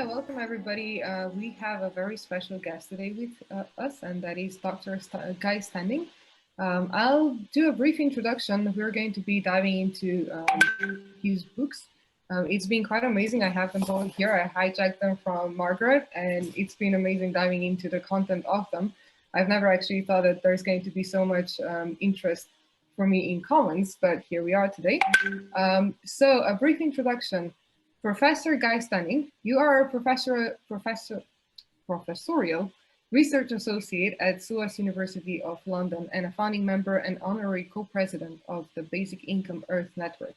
welcome everybody. We have a very special guest today with us, and that is Dr. Guy Standing. I'll do a brief introduction. We're going to be diving into his books. It's been quite amazing. I have them all here. I hijacked them from Margaret, and it's been amazing diving into the content of them. I've never actually thought that there's going to be so much interest for me in commons, but here we are today. So a brief introduction. Professor Guy Standing, you are a professorial research associate at SOAS University of London and a founding member and honorary co-president of the Basic Income Earth Network,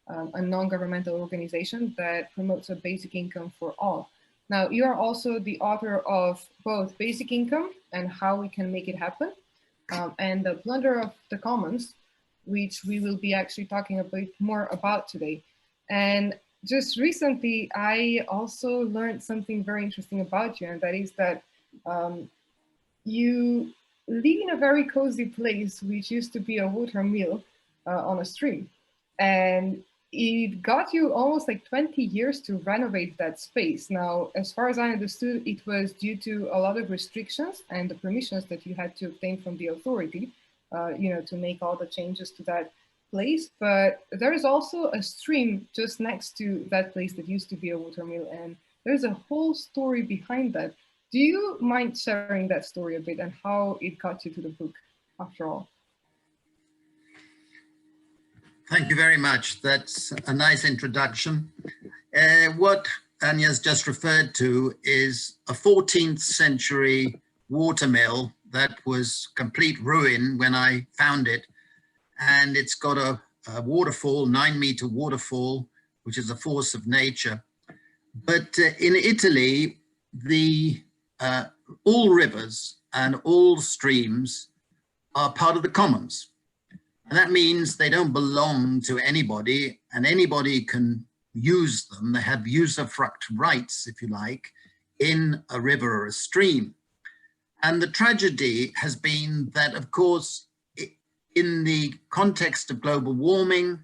a non-governmental organization that promotes a basic income for all. Now, you are also the author of both Basic Income and How We Can Make It Happen, and the Plundering of the Commons, which we will be actually talking a bit more about today. And just recently, I also learned something very interesting about you, and that is that you live in a very cozy place, which used to be a water mill on a stream. And it got you almost like 20 years to renovate that space. Now, as far as I understood, it was due to a lot of restrictions and the permissions that you had to obtain from the authority, to make all the changes to that place. But there is also a stream just next to that place that used to be a water mill, and there's a whole story behind that. Do you mind sharing that story a bit and how it got you to the book after all? Thank you very much. That's a nice introduction. What Anja's just referred to is a 14th century water mill that was complete ruin when I found it. And it's got a waterfall, 9-meter waterfall, which is a force of nature. But in Italy, all rivers and all streams are part of the commons. And that means they don't belong to anybody, and anybody can use them. They have usufruct rights, if you like, in a river or a stream. And the tragedy has been that, of course, in the context of global warming,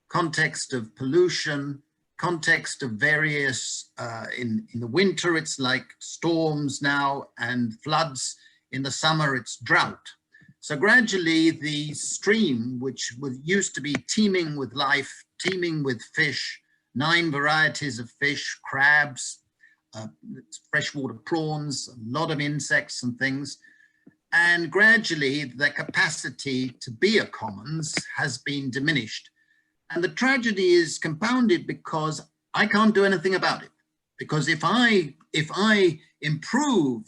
context of pollution, context of various, in the winter, it's like storms now and floods. In the summer, it's drought. So gradually the stream, which used to be teeming with life, teeming with fish, 9 varieties of fish, crabs, freshwater prawns, a lot of insects and things. And gradually the capacity to be a commons has been diminished. And the tragedy is compounded because I can't do anything about it. Because if I improve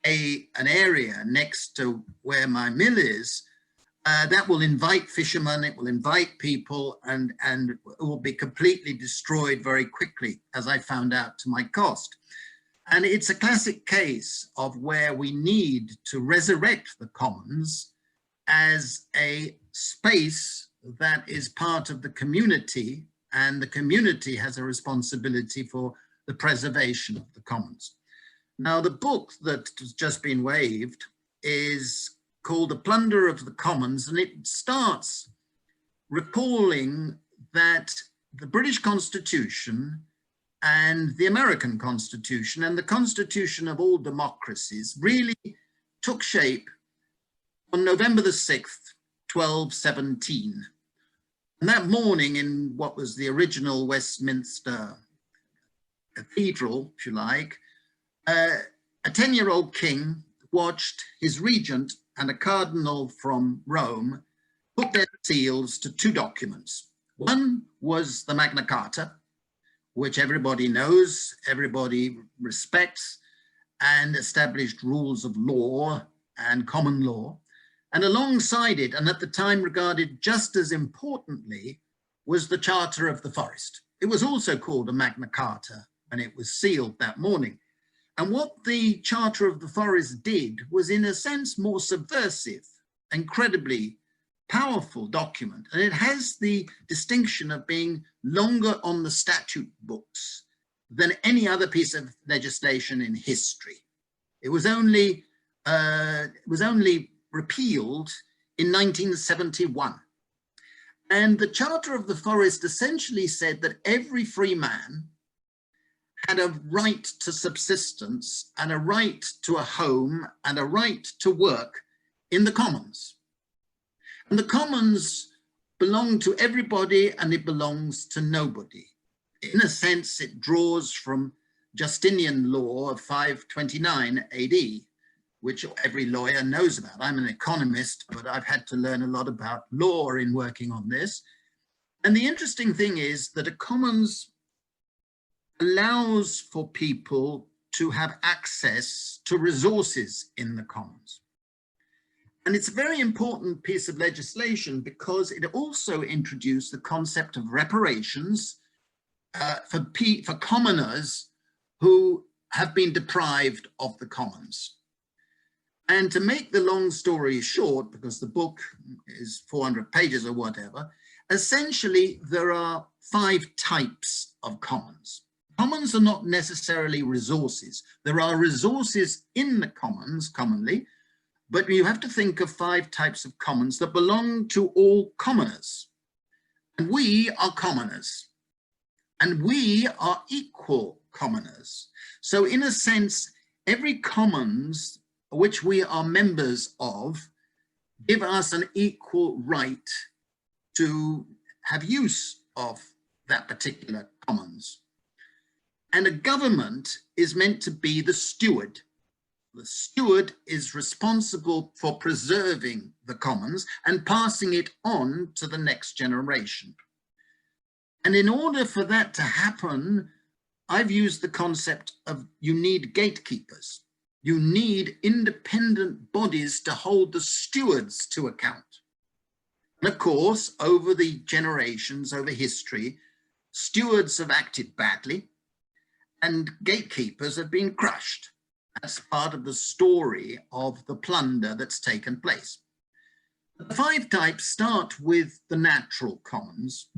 an area next to where my mill is, that will invite fishermen, it will invite people, and it will be completely destroyed very quickly, as I found out to my cost. And it's a classic case of where we need to resurrect the commons as a space that is part of the community, and the community has a responsibility for the preservation of the commons. Now, the book that has just been waived is called The Plundering of the Commons, and it starts recalling that the British Constitution and the American Constitution and the Constitution of all democracies really took shape on November the 6th, 1217. And that morning in what was the original Westminster Cathedral, if you like, a 10-year-old king watched his regent and a cardinal from Rome put their seals to 2 documents. One was the Magna Carta, which everybody knows, everybody respects, and established rules of law and common law. And alongside it, and at the time regarded just as importantly, was the Charter of the Forest. It was also called a Magna Carta when it was sealed that morning. And what the Charter of the Forest did was, in a sense, more subversive, incredibly powerful document. And it has the distinction of being longer on the statute books than any other piece of legislation in history. It was only repealed in 1971. And the Charter of the Forest essentially said that every free man had a right to subsistence and a right to a home and a right to work in the commons. And the commons belong to everybody and it belongs to nobody. In a sense, it draws from Justinian law of 529 AD, which every lawyer knows about. I'm an economist, but I've had to learn a lot about law in working on this. And the interesting thing is that a commons allows for people to have access to resources in the commons. And it's a very important piece of legislation because it also introduced the concept of reparations for commoners who have been deprived of the commons. And to make the long story short, because the book is 400 pages or whatever, essentially there are 5 types of commons. Commons are not necessarily resources. There are resources in the commons commonly, but you have to think of 5 types of commons that belong to all commoners. And we are commoners. And we are equal commoners. So in a sense, every commons which we are members of give us an equal right to have use of that particular commons. And a government is meant to be the steward. The steward is responsible for preserving the commons and passing it on to the next generation. And in order for that to happen, I've used the concept of you need gatekeepers. You need independent bodies to hold the stewards to account. And of course, over the generations, over history, stewards have acted badly and gatekeepers have been crushed. That's part of the story of the plunder that's taken place. The 5 types start with the natural commons,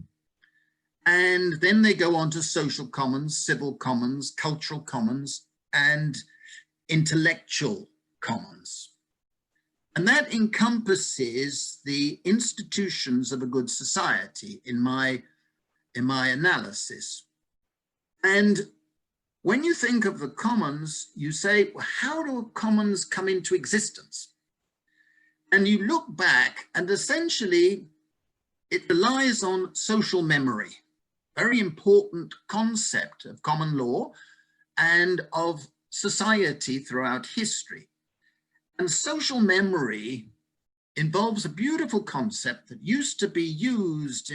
and then they go on to social commons, civil commons, cultural commons, and intellectual commons. And that encompasses the institutions of a good society in my analysis. And when you think of the commons, you say, well, how do commons come into existence? And you look back and essentially it relies on social memory, very important concept of common law and of society throughout history. And social memory involves a beautiful concept that used to be used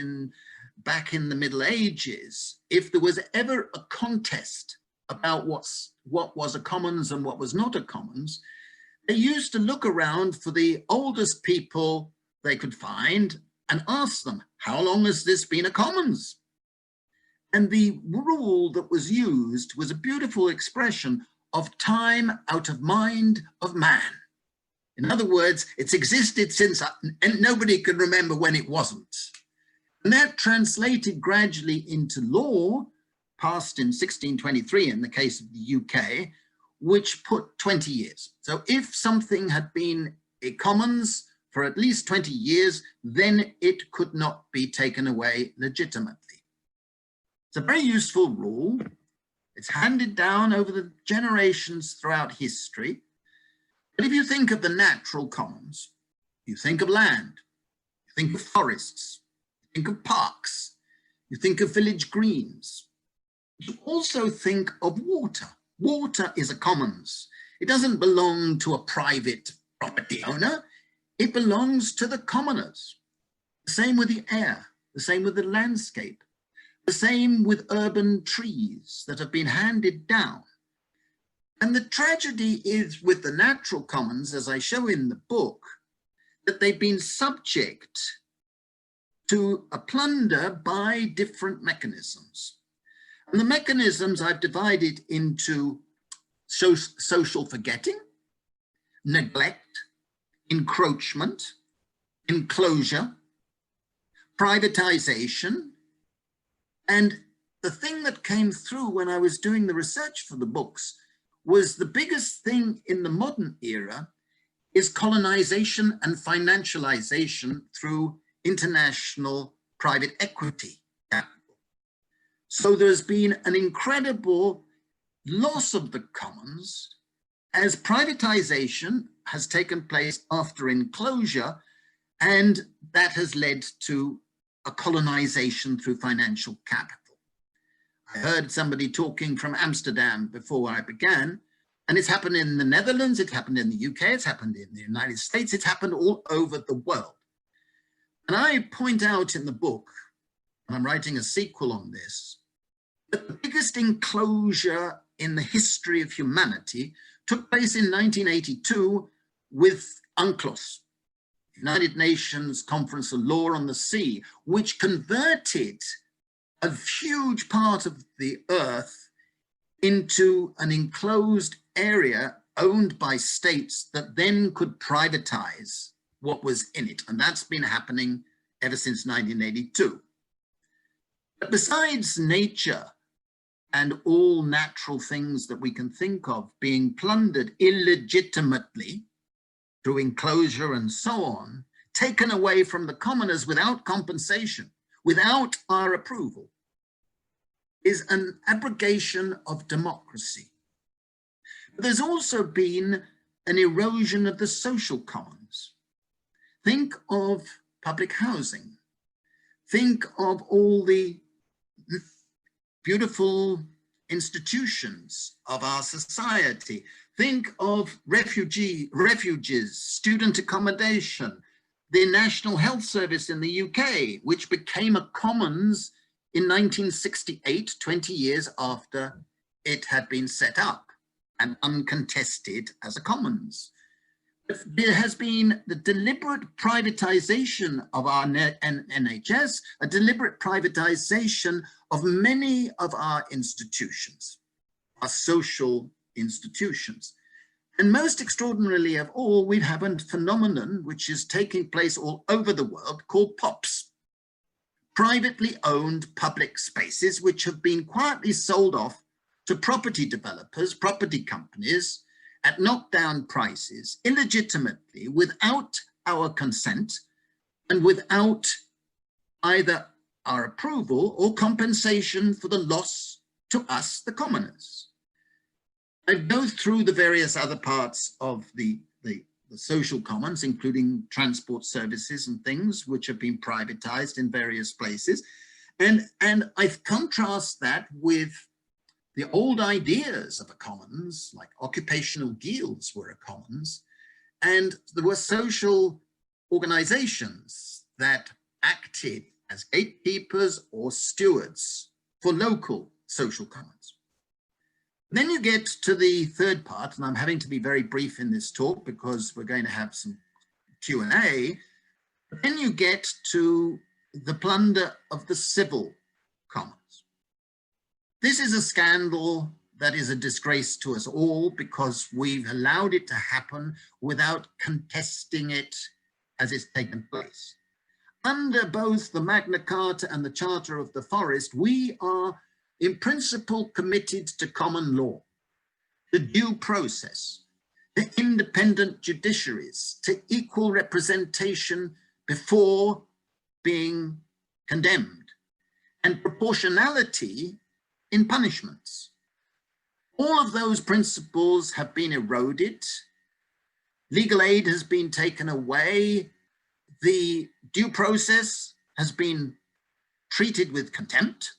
back in the Middle Ages. If there was ever a contest about what was a commons and what was not a commons, they used to look around for the oldest people they could find and ask them, how long has this been a commons? And the rule that was used was a beautiful expression of time out of mind of man. In other words, it's existed since, and nobody can remember when it wasn't. And that translated gradually into law, passed in 1623 in the case of the UK, which put 20 years. So if something had been a commons for at least 20 years, then it could not be taken away legitimately. It's a very useful rule. It's handed down over the generations throughout history. But if you think of the natural commons, you think of land, you think of forests, you think of parks, you think of village greens. You also think of water. Water is a commons. It doesn't belong to a private property owner. It belongs to the commoners. The same with the air, the same with the landscape, the same with urban trees that have been handed down. And the tragedy is with the natural commons, as I show in the book, that they've been subject to a plunder by different mechanisms. And the mechanisms I've divided into social forgetting, neglect, encroachment, enclosure, privatization. And the thing that came through when I was doing the research for the books was the biggest thing in the modern era is colonization and financialization through international private equity capital. So there's been an incredible loss of the commons as privatization has taken place after enclosure, and that has led to a colonization through financial capital. I heard somebody talking from Amsterdam before I began, and it's happened in the Netherlands, it's happened in the UK, it's happened in the United States, it's happened all over the world. And I point out in the book, and I'm writing a sequel on this, that the biggest enclosure in the history of humanity took place in 1982 with UNCLOS, United Nations Conference on Law on the Sea, which converted a huge part of the earth into an enclosed area owned by states that then could privatize what was in it. And that's been happening ever since 1982. But besides nature and all natural things that we can think of being plundered illegitimately through enclosure and so on, taken away from the commoners without compensation, without our approval, is an abrogation of democracy. But there's also been an erosion of the social commons. Think of public housing. Think of all the beautiful institutions of our society. Think of refuges, student accommodation, the National Health Service in the UK, which became a commons in 1968, 20 years after it had been set up and uncontested as a commons. There has been the deliberate privatization of our NHS, a deliberate privatization of many of our institutions, our social institutions. And most extraordinarily of all, we have a phenomenon which is taking place all over the world called POPs, privately owned public spaces, which have been quietly sold off to property developers, property companies, at knockdown prices, illegitimately, without our consent and without either our approval or compensation for the loss to us, the commoners. I go through the various other parts of the social commons, including transport services and things which have been privatized in various places. And I contrast that with the old ideas of a commons, like occupational guilds were a commons, and there were social organizations that acted as gatekeepers or stewards for local social commons. Then you get to the third part, and I'm having to be very brief in this talk because we're going to have some Q&A. Then you get to the plunder of the civil commons. This is a scandal that is a disgrace to us all because we've allowed it to happen without contesting it as it's taken place. Under both the Magna Carta and the Charter of the Forest, we are in principle committed to common law, to due process, to independent judiciaries, to equal representation before being condemned, and proportionality in punishments. All of those principles have been eroded. Legal aid has been taken away. The due process has been treated with contempt,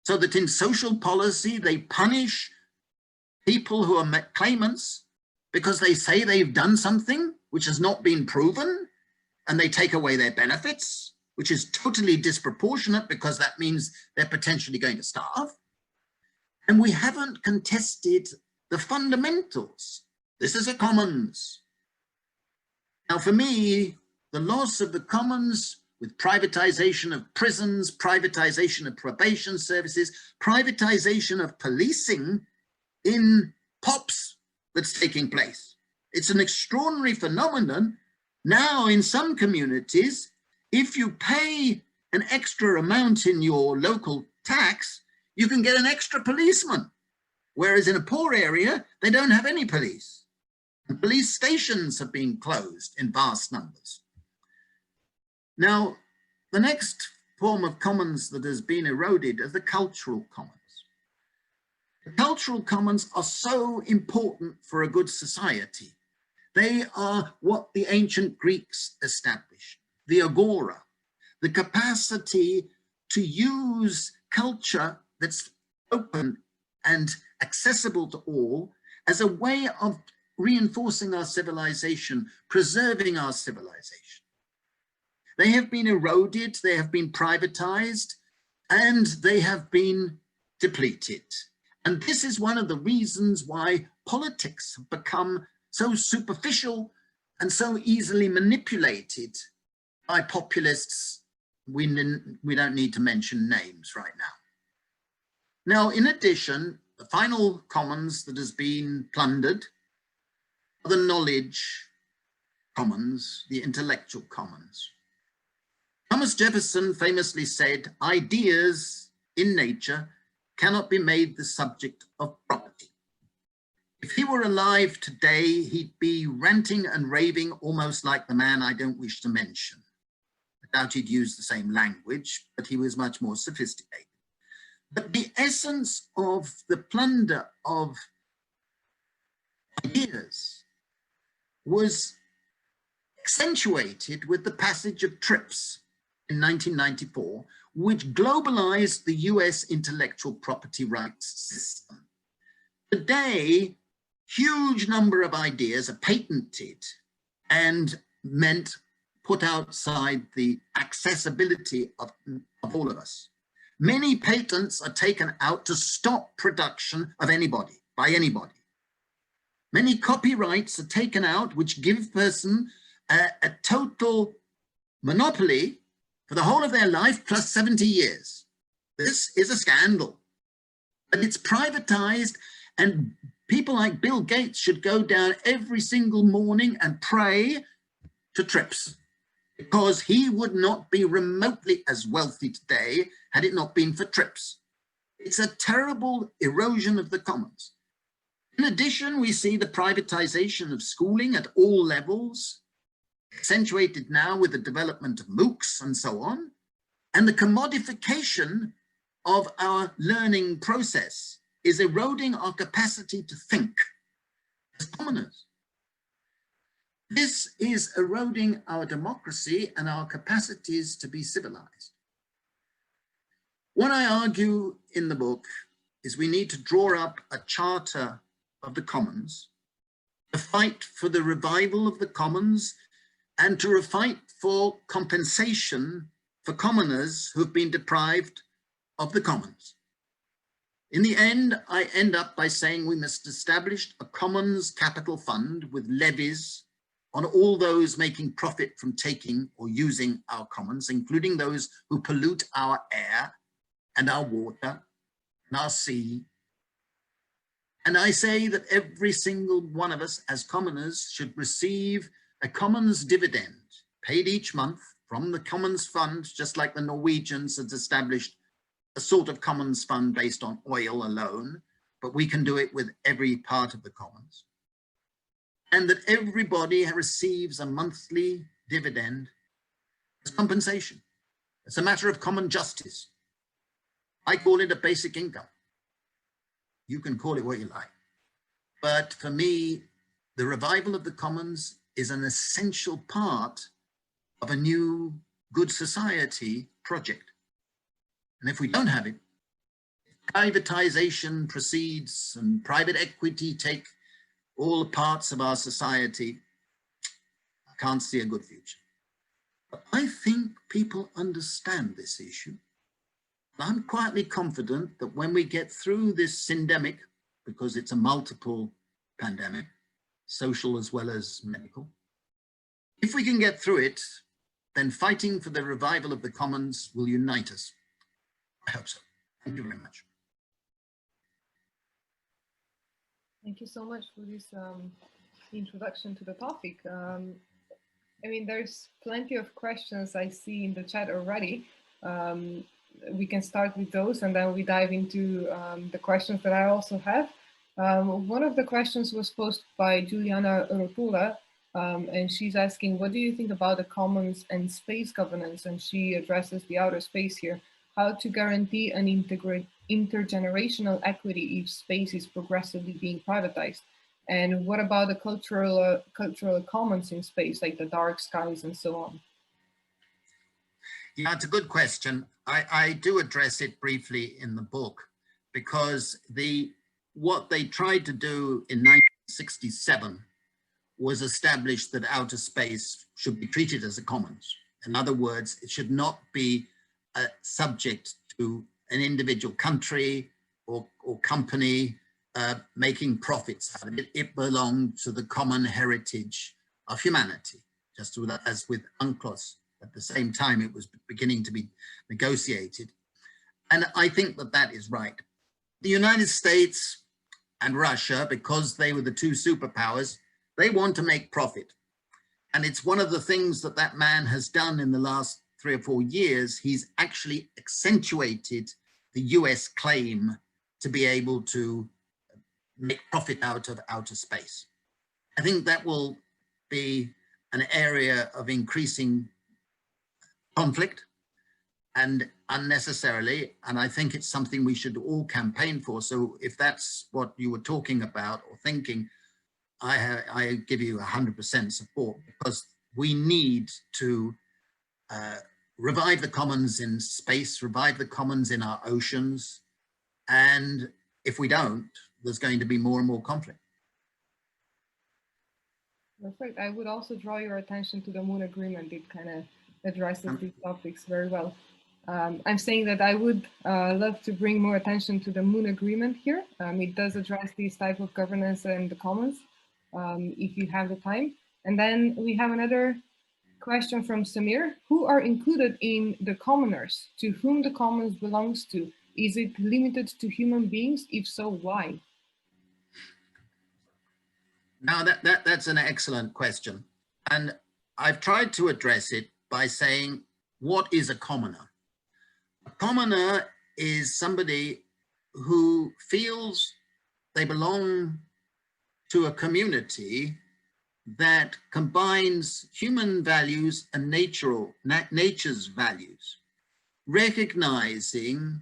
so that in social policy, they punish people who are claimants because they say they've done something which has not been proven, and they take away their benefits, which is totally disproportionate because that means they're potentially going to starve. And we haven't contested the fundamentals. This is a commons. Now, for me, the loss of the commons with privatization of prisons, privatization of probation services, privatization of policing in POPs that's taking place. It's an extraordinary phenomenon. Now, in some communities, if you pay an extra amount in your local tax, you can get an extra policeman. Whereas in a poor area, they don't have any police. And police stations have been closed in vast numbers. Now, the next form of commons that has been eroded are the cultural commons. The cultural commons are so important for a good society. They are what the ancient Greeks established, the agora, the capacity to use culture that's open and accessible to all as a way of reinforcing our civilization, preserving our civilization. They have been eroded, they have been privatized, and they have been depleted. And this is one of the reasons why politics have become so superficial and so easily manipulated by populists. We don't need to mention names right now. Now, in addition, the final commons that has been plundered are the knowledge commons, the intellectual commons. Thomas Jefferson famously said, ideas in nature cannot be made the subject of property. If he were alive today, he'd be ranting and raving almost like the man I don't wish to mention. I doubt he'd use the same language, but he was much more sophisticated. But the essence of the plunder of ideas was accentuated with the passage of TRIPS in 1994, which globalized the US intellectual property rights system. Today, huge number of ideas are patented and meant put outside the accessibility of all of us. Many patents are taken out to stop production of anybody, by anybody. Many copyrights are taken out which give person a total monopoly for the whole of their life plus 70 years. This is a scandal. But it's privatized, and people like Bill Gates should go down every single morning and pray to TRIPS, because he would not be remotely as wealthy today had it not been for TRIPS. It's a terrible erosion of the commons. In addition, we see the privatization of schooling at all levels, accentuated now with the development of MOOCs and so on, and the commodification of our learning process is eroding our capacity to think as commoners. This is eroding our democracy and our capacities to be civilized. What I argue in the book is we need to draw up a charter of the commons, to fight for the revival of the commons, and to fight for compensation for commoners who've been deprived of the commons. In the end, I end up by saying we must establish a commons capital fund with levies on all those making profit from taking or using our commons, including those who pollute our air and our water and our sea. And I say that every single one of us as commoners should receive a commons dividend paid each month from the commons fund, just like the Norwegians had established a sort of commons fund based on oil alone, but we can do it with every part of the commons. And that everybody receives a monthly dividend as compensation. It's a matter of common justice. I call it a basic income. You can call it what you like. But for me, the revival of the commons is an essential part of a new good society project. And if we don't have it, privatization proceeds and private equity take all parts of our society, I can't see a good future. But I think people understand this issue. I'm quietly confident that when we get through this syndemic, because it's a multiple pandemic, social as well as medical, if we can get through it, then fighting for the revival of the commons will unite us. I hope so. Thank you very much. Thank you so much for this introduction to the topic. I mean, there's plenty of questions I see in the chat already. We can start with those and then we dive into the questions that I also have. One of the questions was posed by Juliana Rotula, and she's asking, what do you think about the commons and space governance? And she addresses the outer space here. how to guarantee an intergenerational equity if space is progressively being privatized? And what about the cultural commons in space, like the dark skies and so on? Yeah, it's a good question. I do address it briefly in the book, because what they tried to do in 1967 was establish that outer space should be treated as a commons. In other words, it should not be subject to an individual country or company making profits out of it. It belonged to the common heritage of humanity, just as with UNCLOS. At the same time, it was beginning to be negotiated. And I think that that is right. The United States and Russia, because they were the two superpowers, they want to make profit. And it's one of the things that that man has done in the last 3 or 4 years. He's actually accentuated the US claim to be able to make profit out of outer space. I think that will be an area of increasing conflict and unnecessarily, and I think it's something we should all campaign for. So if that's what you were talking about or thinking, I give you 100% support, because we need to revive the commons in space, revive the commons in our oceans, and if we don't, there's going to be more and more conflict. Perfect. I would also draw your attention to the Moon Agreement. It kind of addresses these topics very well. I'm saying that I would love to bring more attention to the Moon Agreement here. It does address these type of governance and the commons, if you have the time. And then we have another question from Samir. Who are included in the commoners? To whom the commons belongs to? Is it limited to human beings? If so, why? Now that's an excellent question. And I've tried to address it by saying, what is a commoner? A commoner is somebody who feels they belong to a community that combines human values and nature's values, recognizing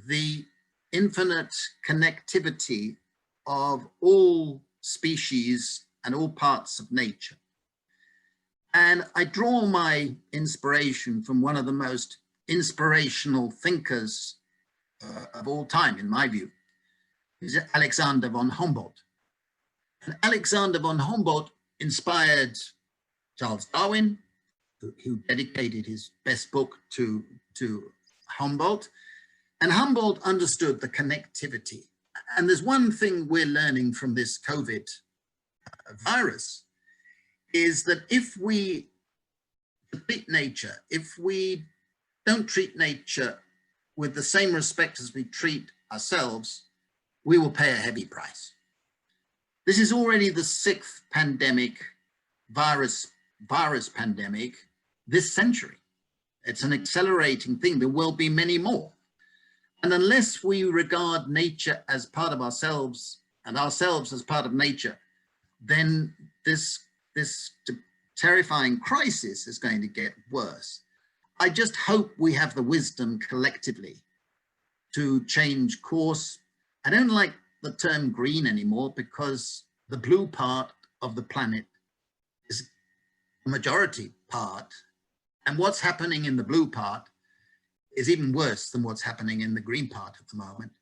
the infinite connectivity of all species and all parts of nature. And I draw my inspiration from one of the most inspirational thinkers of all time, in my view, is Alexander von Humboldt. And Alexander von Humboldt inspired Charles Darwin, who dedicated his best book to Humboldt. And Humboldt understood the connectivity. And there's one thing we're learning from this COVID virus, is that if we treat nature, if we don't treat nature with the same respect as we treat ourselves, we will pay a heavy price. This is already the 6th pandemic, virus pandemic this century. It's an accelerating thing. There will be many more. And unless we regard nature as part of ourselves and ourselves as part of nature, then this terrifying crisis is going to get worse. I just hope we have the wisdom collectively to change course. I don't like the term green anymore, because the blue part of the planet is a majority part. And what's happening in the blue part is even worse than what's happening in the green part at the moment.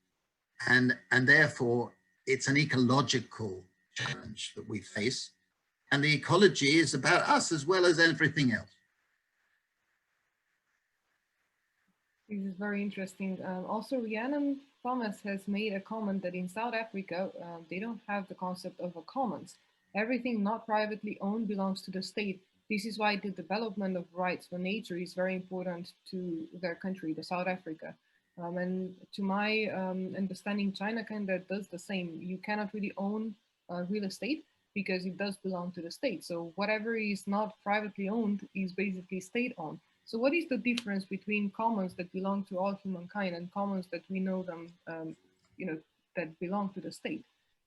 And therefore, it's an ecological challenge that we face. And the ecology is about us as well as everything else. This is very interesting. Also, Rhiannon Thomas has made a comment that in South Africa, they don't have the concept of a commons. Everything not privately owned belongs to the state. This is why the development of rights for nature is very important to their country, the South Africa. And to my understanding, China kind of does the same. You cannot really own real estate because it does belong to the state. So whatever is not privately owned is basically state owned. So what is the difference between commons that belong to all humankind and commons that we know them, that belong to the state?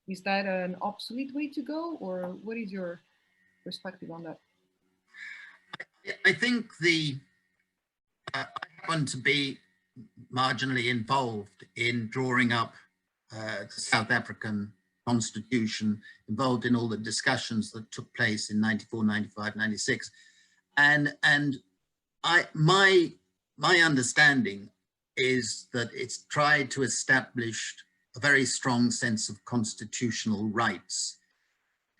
Is that an obsolete way to go, or what is your perspective on that? I think I happen to be marginally involved in drawing up the South African Constitution, involved in all the discussions that took place in 94, 95, 96. And my understanding is that it's tried to establish a very strong sense of constitutional rights.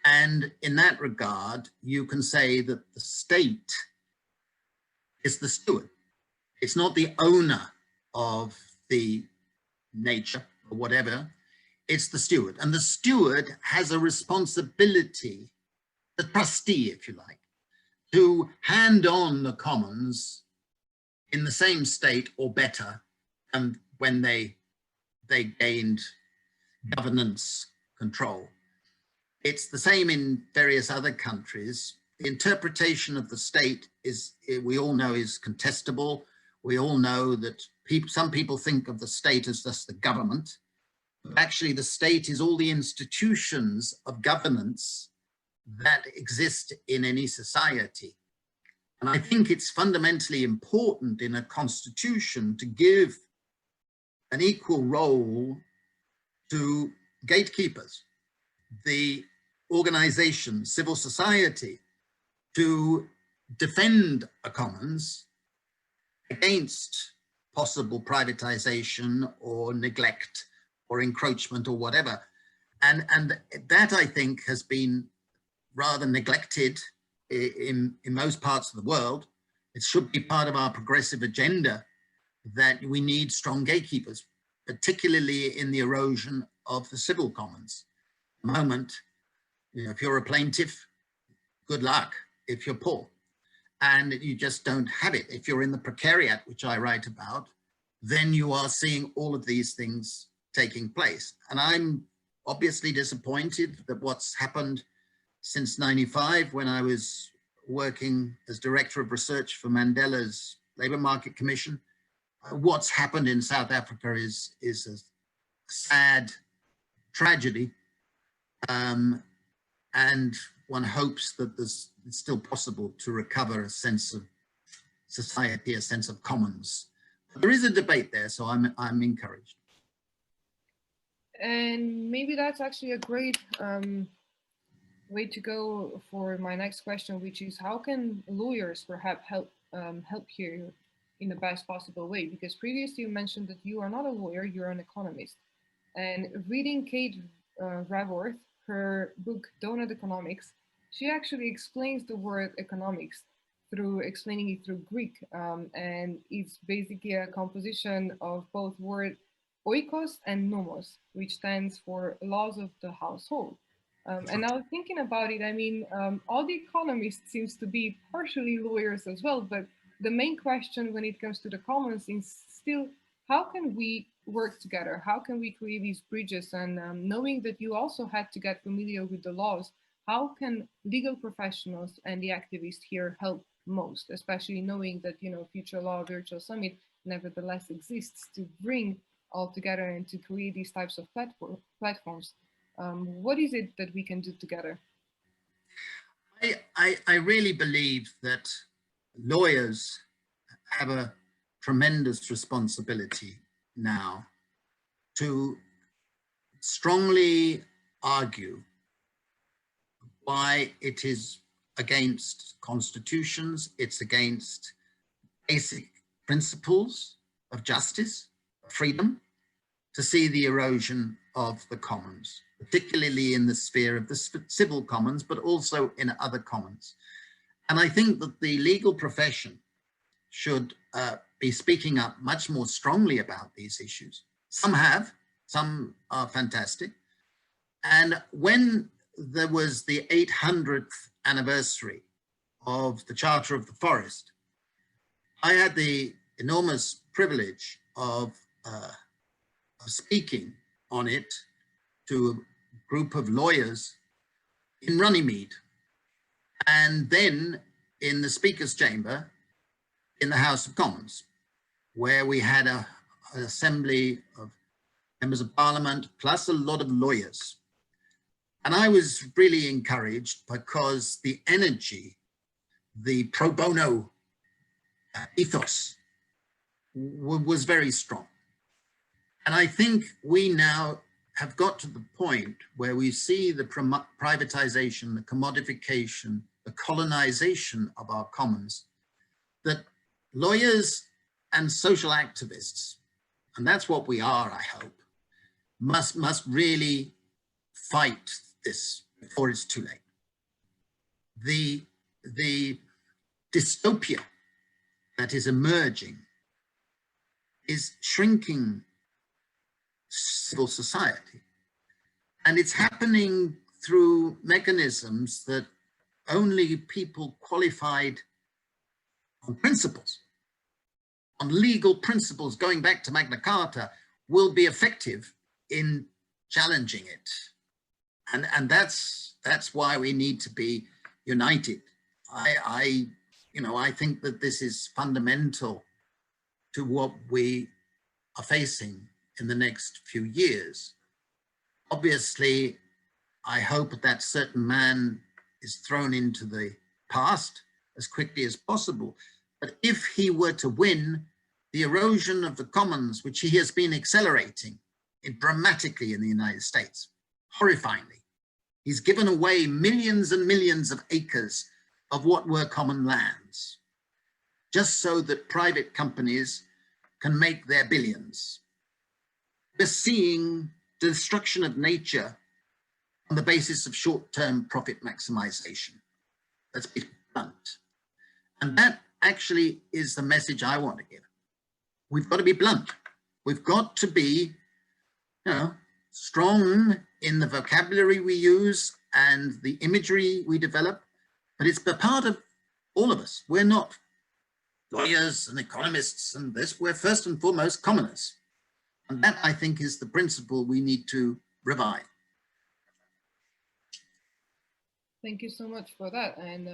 And in that regard, you can say that the state is the steward. It's not the owner of the nature or whatever, it's the steward. And the steward has a responsibility, the trustee, if you like, to hand on the commons in the same state or better than when they gained governance control. It's the same in various other countries. The interpretation of the state is, we all know, is contestable. We all know that some people think of the state as just the government, but actually the state is all the institutions of governance that exist in any society. And I think it's fundamentally important in a constitution to give an equal role to gatekeepers, the organization, civil society, to defend a commons against possible privatization or neglect or encroachment or whatever. And that, I think, has been rather neglected in most parts of the world. It should be part of our progressive agenda that we need strong gatekeepers, particularly in the erosion of the civil commons. At the moment, you know, if you're a plaintiff, good luck if you're poor. And you just don't have it. If you're in the precariat, which I write about, then you are seeing all of these things taking place. And I'm obviously disappointed that what's happened since '95, when I was working as Director of Research for Mandela's Labour Market Commission, what's happened in South Africa is a sad tragedy. And one hopes that it's still possible to recover a sense of society, a sense of commons. There is a debate there, so I'm encouraged. And maybe that's actually a great way to go for my next question, which is how can lawyers perhaps help here in the best possible way? Because previously you mentioned that you are not a lawyer, you're an economist. And reading Kate Raworth, her book Donut Economics, she actually explains the word economics through explaining it through Greek. And it's basically a composition of both word oikos and nomos, which stands for laws of the household. And now thinking about it, I mean, all the economists seems to be partially lawyers as well, but the main question when it comes to the commons is still, how can we work together? How can we create these bridges? And knowing that you also had to get familiar with the laws, how can legal professionals and the activists here help most, especially knowing that, you know, Future Law Virtual Summit nevertheless exists to bring all together and to create these types of platforms. What is it that we can do together? I really believe that lawyers have a tremendous responsibility now to strongly argue why it is against constitutions, it's against basic principles of justice, freedom, to see the erosion of the commons, particularly in the sphere of the civil commons, but also in other commons. And I think that the legal profession should be speaking up much more strongly about these issues. Some have, some are fantastic. And when there was the 800th anniversary of the Charter of the Forest, I had the enormous privilege of speaking on it to a group of lawyers in Runnymede, and then in the Speaker's Chamber in the House of Commons, where we had an assembly of members of Parliament plus a lot of lawyers. And I was really encouraged because the energy, the pro bono ethos was very strong. And I think we now have got to the point where we see the privatization, the commodification, the colonization of our commons, that lawyers and social activists, and that's what we are, I hope, must really fight this before it's too late. The dystopia that is emerging is shrinking civil society. And it's happening through mechanisms that only people qualified on principles, on legal principles going back to Magna Carta, will be effective in challenging it. And that's why we need to be united. I think that this is fundamental to what we are facing in the next few years. Obviously, I hope that certain man is thrown into the past as quickly as possible. But if he were to win, the erosion of the commons, which he has been accelerating dramatically in the United States, horrifyingly, he's given away millions and millions of acres of what were common lands, just so that private companies can make their billions. We're seeing the destruction of nature on the basis of short-term profit maximization. Let's be blunt. And that actually is the message I want to give. We've got to be blunt. We've got to be, strong in the vocabulary we use and the imagery we develop, but it's a part of all of us. We're not lawyers and economists and this, we're first and foremost commoners. And that, I think, is the principle we need to revive. Thank you so much for that. And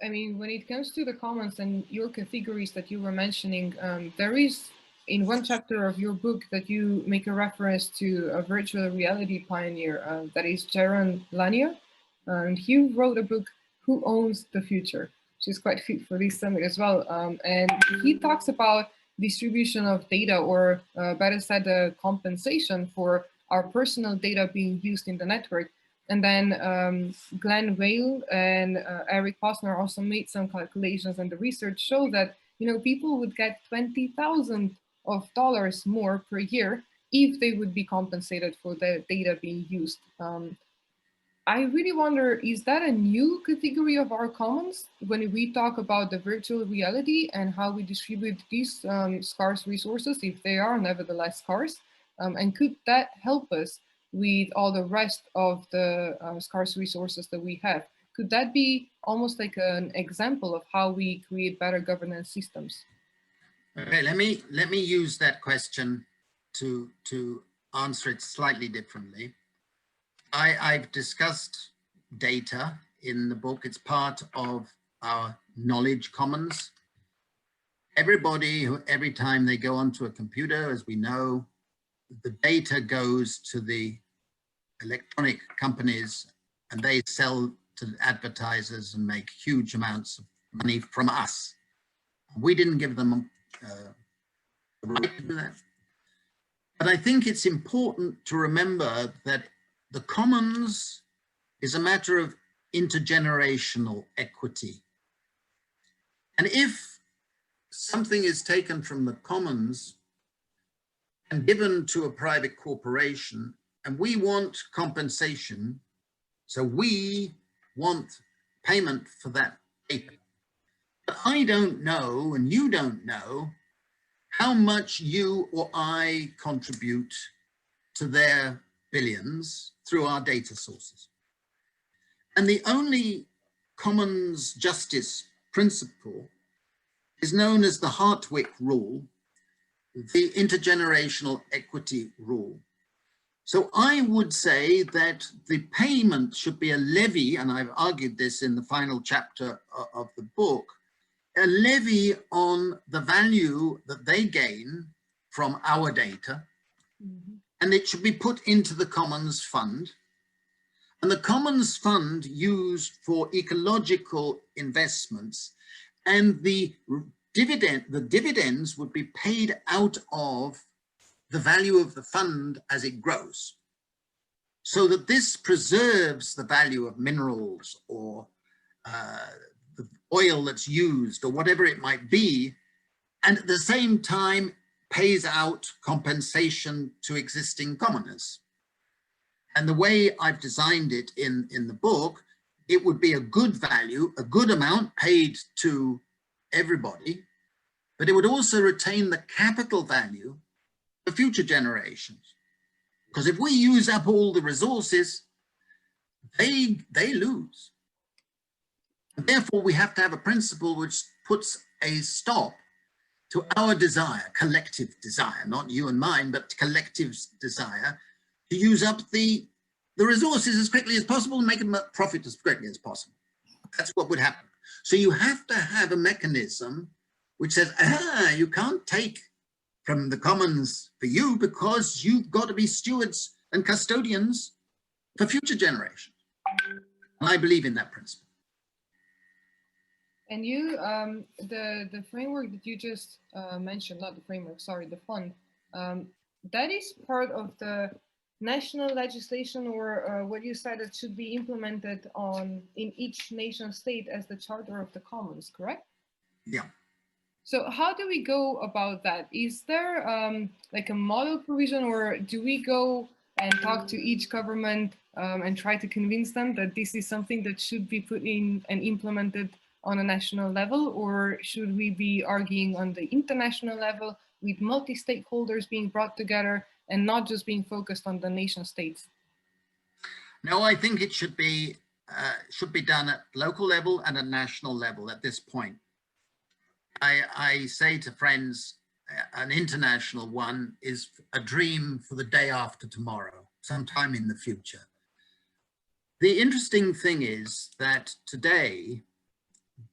I mean, when it comes to the commons and your categories that you were mentioning, there is in one chapter of your book that you make a reference to a virtual reality pioneer, that is Jaron Lanier. And he wrote a book, Who Owns the Future, which is quite fit for this summit as well. And he talks about distribution of data, or better said, the compensation for our personal data being used in the network. And then Glenn Whale and Eric Posner also made some calculations, and the research showed that people would get $20,000 more per year if they would be compensated for the data being used. I really wonder, is that a new category of our commons when we talk about the virtual reality and how we distribute these scarce resources, if they are nevertheless scarce? And could that help us with all the rest of the scarce resources that we have? Could that be almost like an example of how we create better governance systems? Okay, let me use that question to answer it slightly differently. I've discussed data in the book. It's part of our knowledge commons. Everybody, every time they go onto a computer, as we know, the data goes to the electronic companies and they sell to advertisers and make huge amounts of money from us. We didn't give them the right to do that. But I think it's important to remember that the commons is a matter of intergenerational equity. And if something is taken from the commons and given to a private corporation, and we want compensation, so we want payment for that data. But I don't know, and you don't know, how much you or I contribute to their billions through our data sources. And the only commons justice principle is known as the Hartwick rule, the intergenerational equity rule. So I would say that the payment should be a levy, and I've argued this in the final chapter of the book, a levy on the value that they gain from our data, and it should be put into the Commons Fund. And the Commons Fund used for ecological investments, and the the dividends would be paid out of the value of the fund as it grows, so that this preserves the value of minerals or the oil that's used or whatever it might be, and at the same time pays out compensation to existing commoners. And the way I've designed it in the book, it would be a good value, a good amount paid to everybody, but it would also retain the capital value for future generations. Because if we use up all the resources, they lose. And therefore, we have to have a principle which puts a stop to our desire, collective desire, not you and mine, but collective desire to use up the resources as quickly as possible and make a profit as quickly as possible. That's what would happen. So you have to have a mechanism which says, you can't take from the commons for you because you've got to be stewards and custodians for future generations. And I believe in that principle. And you, the framework that you just mentioned, not the framework, sorry, the fund, that is part of the national legislation, or what you said that should be implemented in each nation state as the Charter of the Commons, correct? Yeah. So how do we go about that? Is there like a model provision, or do we go and talk to each government and try to convince them that this is something that should be put in and implemented on a national level, or should we be arguing on the international level with multi-stakeholders being brought together and not just being focused on the nation states? No, I think it should be done at local level and at national level at this point. I say to friends, an international one is a dream for the day after tomorrow, sometime in the future. The interesting thing is that today,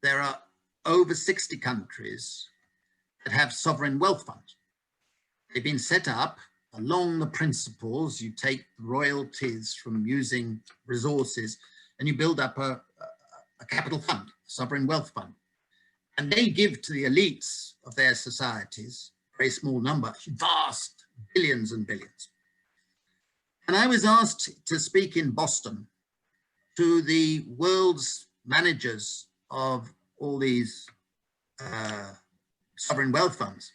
there are over 60 countries that have sovereign wealth funds. They've been set up along the principles. You take royalties from using resources and you build up a capital fund, a sovereign wealth fund. And they give to the elites of their societies, a very small number, vast billions and billions. And I was asked to speak in Boston to the world's managers of all these sovereign wealth funds.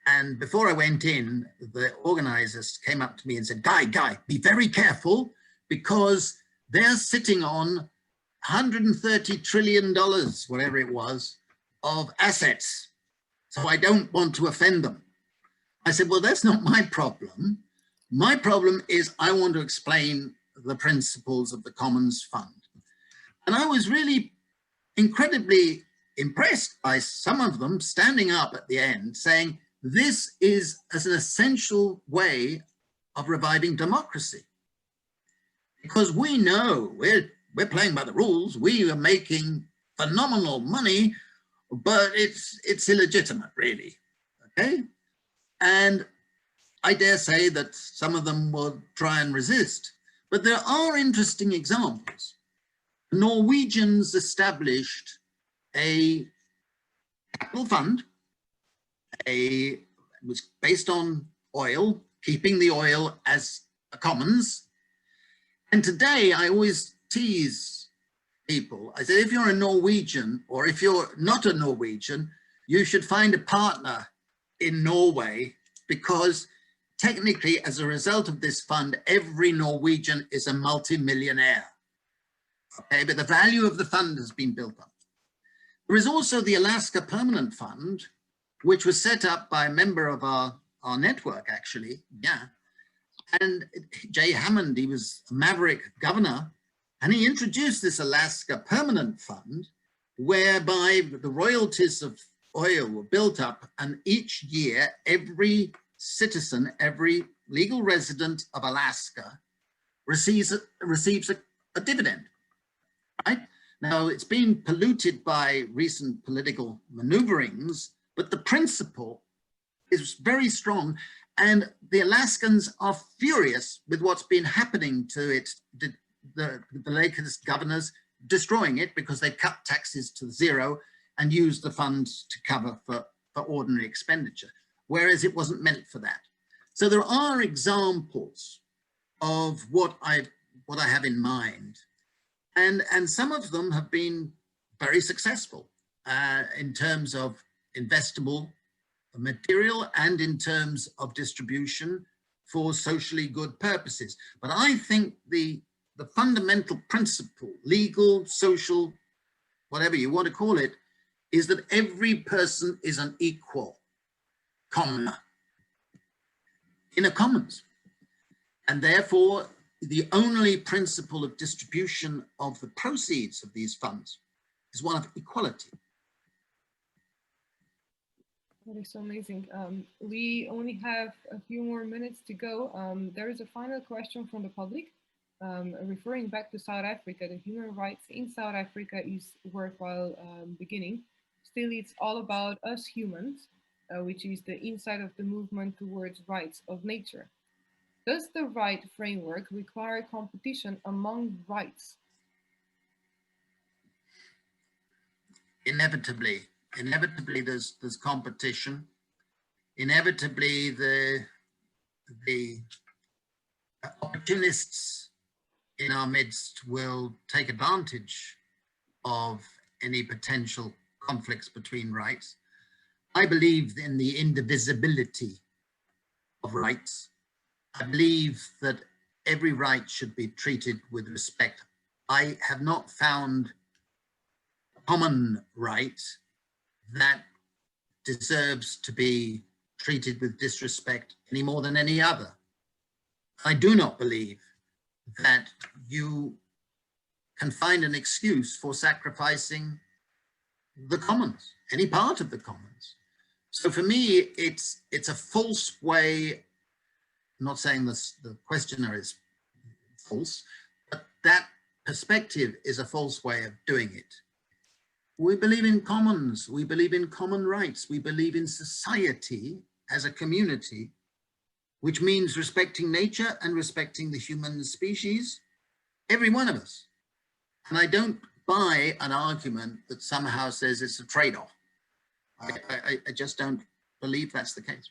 And before I went in, the organizers came up to me and said, Guy, be very careful, because they're sitting on $130 trillion, whatever it was, of assets. So I don't want to offend them. I said, well, that's not my problem. My problem is I want to explain the principles of the Commons Fund. And I was really incredibly impressed by some of them standing up at the end saying, this is as an essential way of reviving democracy. Because we know we're playing by the rules, we are making phenomenal money, but it's illegitimate, really, okay? And I dare say that some of them will try and resist. But there are interesting examples. The Norwegians established a capital fund. It was based on oil, keeping the oil as a commons. And today I always tease people. I said, if you're a Norwegian, or if you're not a Norwegian, you should find a partner in Norway, because technically, as a result of this fund, every Norwegian is a multi-millionaire. Okay, but the value of the fund has been built up. There is also the Alaska Permanent Fund, which was set up by a member of our network, actually, yeah. And Jay Hammond, he was a maverick governor, and he introduced this Alaska Permanent Fund, whereby the royalties of oil were built up, and each year, every citizen, every legal resident of Alaska receives a dividend, right? Now, it's been polluted by recent political maneuverings, but the principle is very strong, and the Alaskans are furious with what's been happening to it, the latest governors destroying it because they cut taxes to zero, and use the funds to cover for ordinary expenditure, whereas it wasn't meant for that. So there are examples of what I have in mind, and some of them have been very successful in terms of investable material and in terms of distribution for socially good purposes. But I think the fundamental principle, legal, social, whatever you want to call it, is that every person is an equal commoner in a commons. And therefore, the only principle of distribution of the proceeds of these funds is one of equality. That is so amazing. We only have a few more minutes to go. There is a final question from the public. Referring back to South Africa, the human rights in South Africa is worthwhile beginning. Still, it's all about us humans, which is the inside of the movement towards rights of nature. Does the right framework require competition among rights? Inevitably there's competition. Inevitably the opportunists in our midst will take advantage of any potential conflicts between rights. I believe in the indivisibility of rights. I believe that every right should be treated with respect. I have not found a common right that deserves to be treated with disrespect any more than any other. I do not believe that you can find an excuse for sacrificing the commons, any part of the commons. So for me, it's a false way. I'm not saying this, the questioner is false, but that perspective is a false way of doing it. We believe in commons, we believe in common rights, we believe in society as a community, which means respecting nature and respecting the human species, every one of us. And I don't buy an argument that somehow says it's a trade-off. I just don't believe that's the case.